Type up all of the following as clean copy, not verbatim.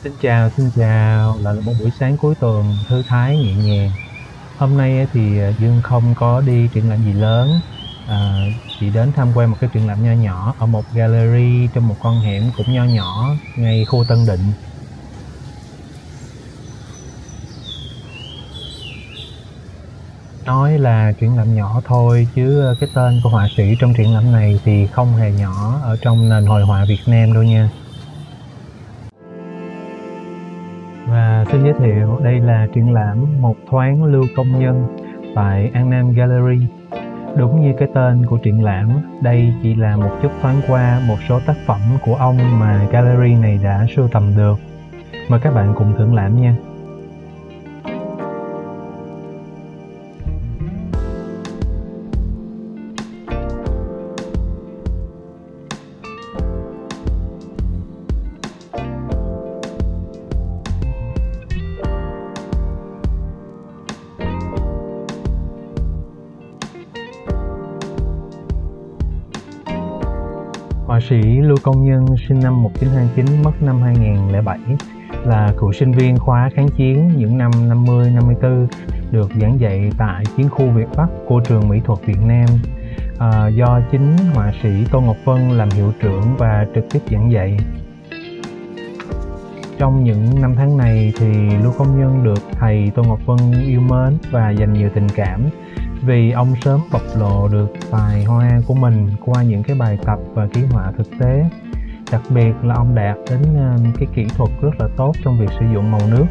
Xin chào, lại là một buổi sáng cuối tuần thư thái nhẹ nhàng. Hôm nay á thì Dương không có đi triển lãm gì lớn, à, chỉ đến tham quan một cái triển lãm nho nhỏ ở một gallery trong một con hẻm cũng nho nhỏ ngay khu Tân Định. Nói là triển lãm nhỏ thôi chứ cái tên của họa sĩ trong triển lãm này thì không hề nhỏ ở trong nền hội họa Việt Nam đâu nha. Và xin giới thiệu đây là triển lãm Một thoáng Lưu Công Nhân tại An Nam Gallery. Đúng như cái tên của triển lãm, đây chỉ là một chút thoáng qua một số tác phẩm của ông mà gallery này đã sưu tầm được. Mời các bạn cùng thưởng lãm nha. Họa sĩ Lưu Công Nhân sinh năm 1929, mất năm 2007, là cựu sinh viên khóa kháng chiến những năm 50-54, được giảng dạy tại chiến khu Việt Bắc của trường Mỹ thuật Việt Nam, do chính họa sĩ Tô Ngọc Vân làm hiệu trưởng và trực tiếp giảng dạy. Trong những năm tháng này thì Lưu Công Nhân được thầy Tô Ngọc Vân yêu mến và dành nhiều tình cảm, vì ông sớm bộc lộ được tài hoa của mình qua những cái bài tập và ký họa thực tế. Đặc biệt là ông đạt đến cái kỹ thuật rất là tốt trong việc sử dụng màu nước.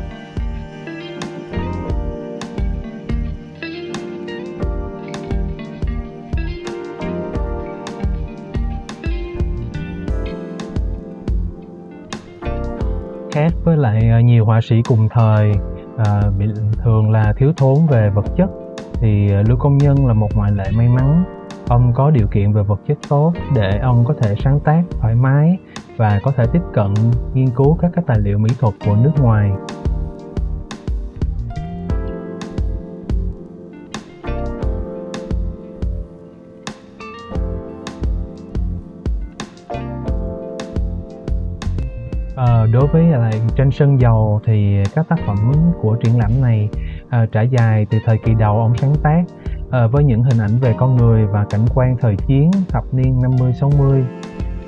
Khác với lại nhiều họa sĩ cùng thời bị thường là thiếu thốn về vật chất, thì Lưu Công Nhân là một ngoại lệ may mắn. Ông có điều kiện về vật chất tốt để ông có thể sáng tác thoải mái và có thể tiếp cận nghiên cứu các cái tài liệu mỹ thuật của nước ngoài. Đối với lại tranh sơn dầu thì các tác phẩm của triển lãm này trải dài từ thời kỳ đầu ông sáng tác, với những hình ảnh về con người và cảnh quan thời chiến thập niên 50-60.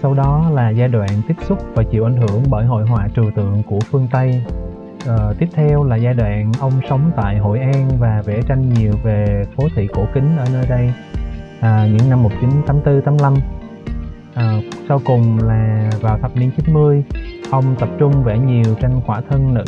Sau đó là giai đoạn tiếp xúc và chịu ảnh hưởng bởi hội họa trừu tượng của phương Tây. Tiếp theo là giai đoạn ông sống tại Hội An và vẽ tranh nhiều về phố thị cổ kính ở nơi đây, những năm 1984-85. Sau cùng là vào thập niên 90, ông tập trung vẽ nhiều tranh khỏa thân nữ.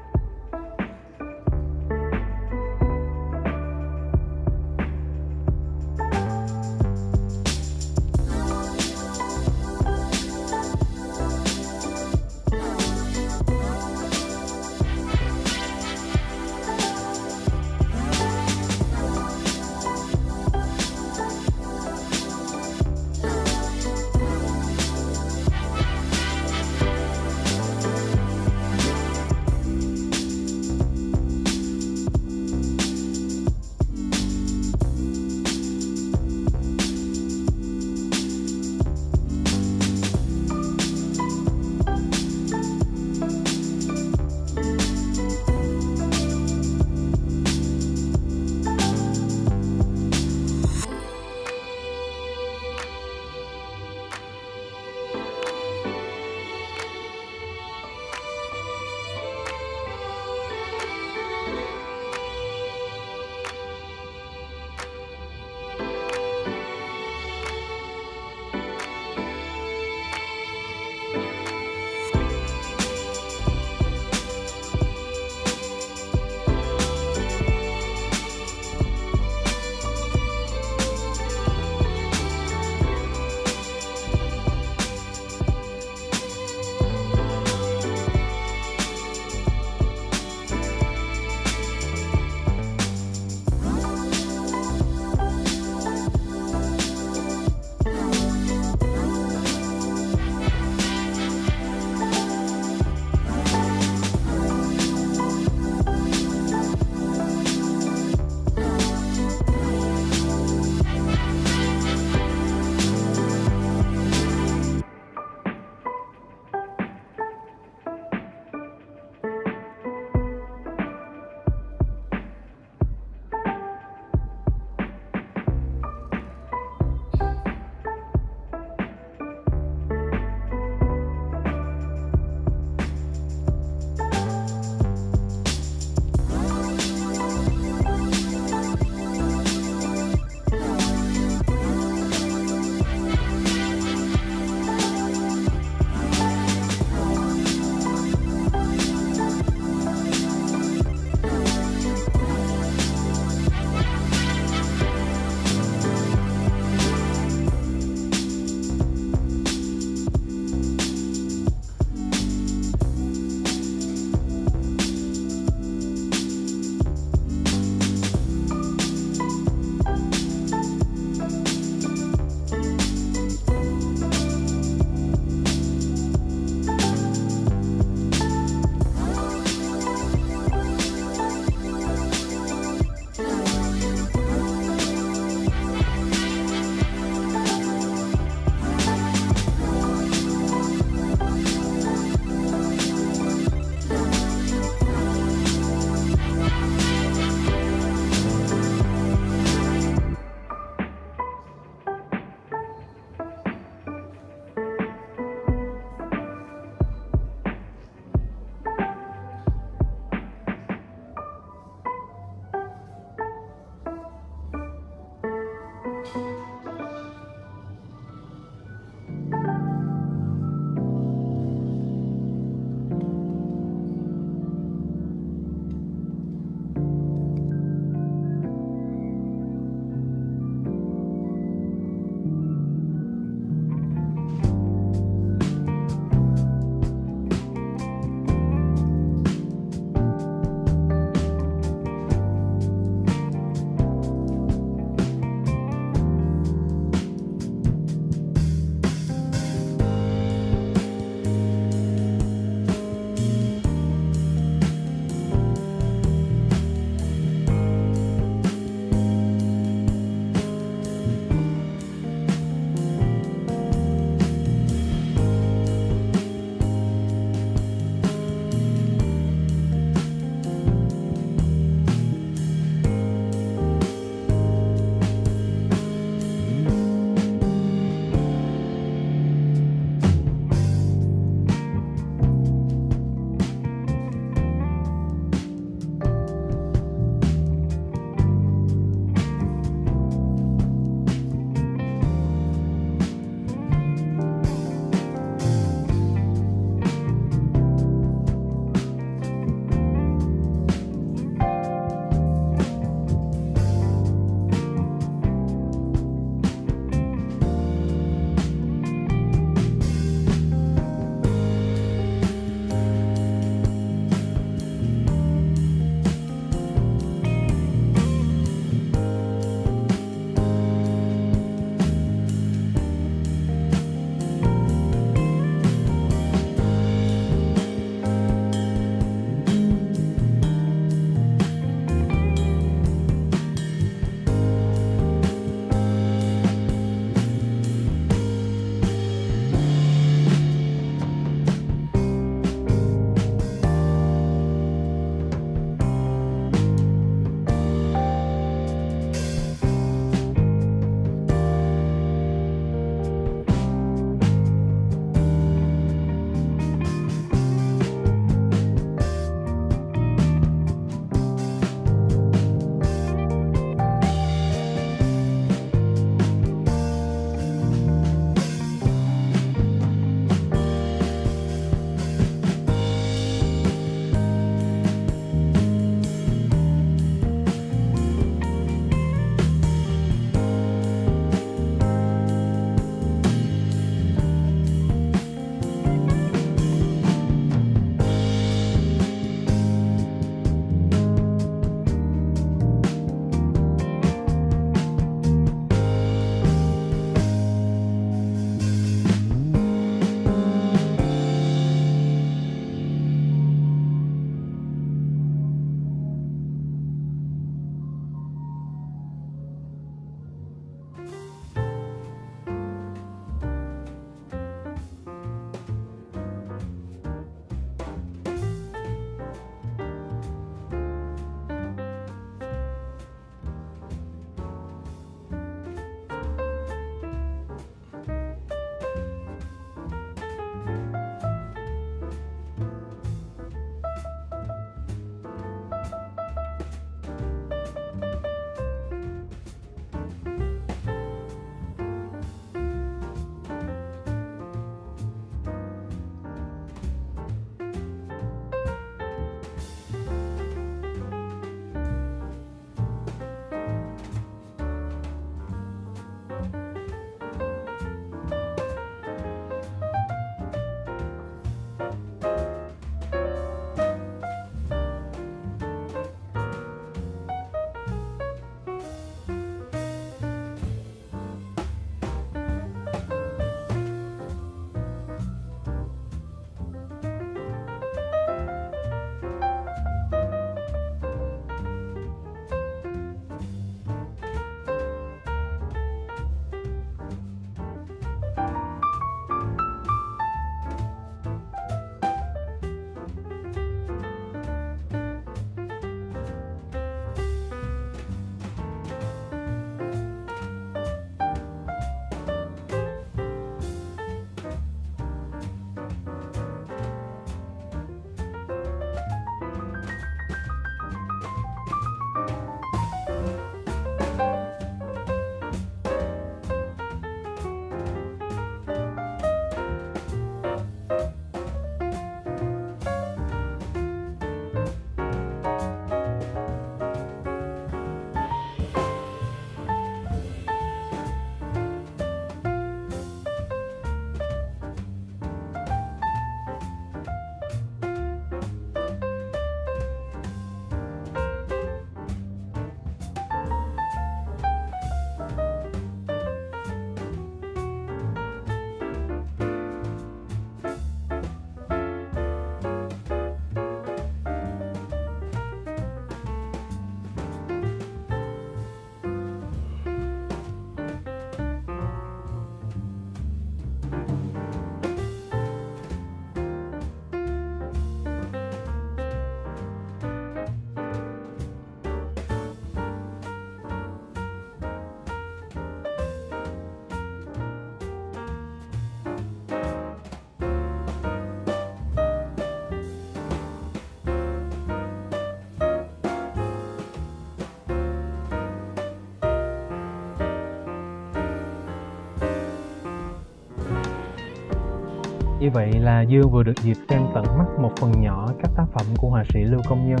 Như vậy là Dương vừa được dịp xem tận mắt một phần nhỏ các tác phẩm của họa sĩ Lưu Công Nhân.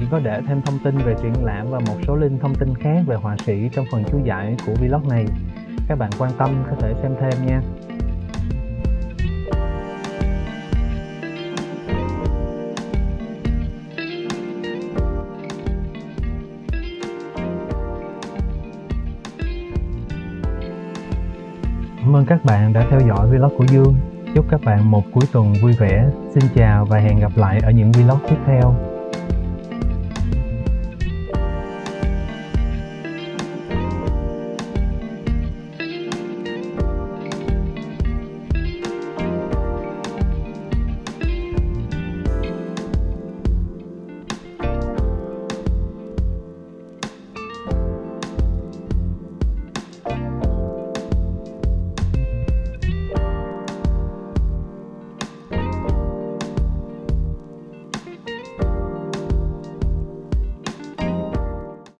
Dương có để thêm thông tin về triển lãm và một số link thông tin khác về họa sĩ trong phần chú giải của vlog này. Các bạn quan tâm có thể xem thêm nha. Cảm ơn các bạn đã theo dõi vlog của Dương. Chúc các bạn một cuối tuần vui vẻ. Xin chào và hẹn gặp lại ở những vlog tiếp theo.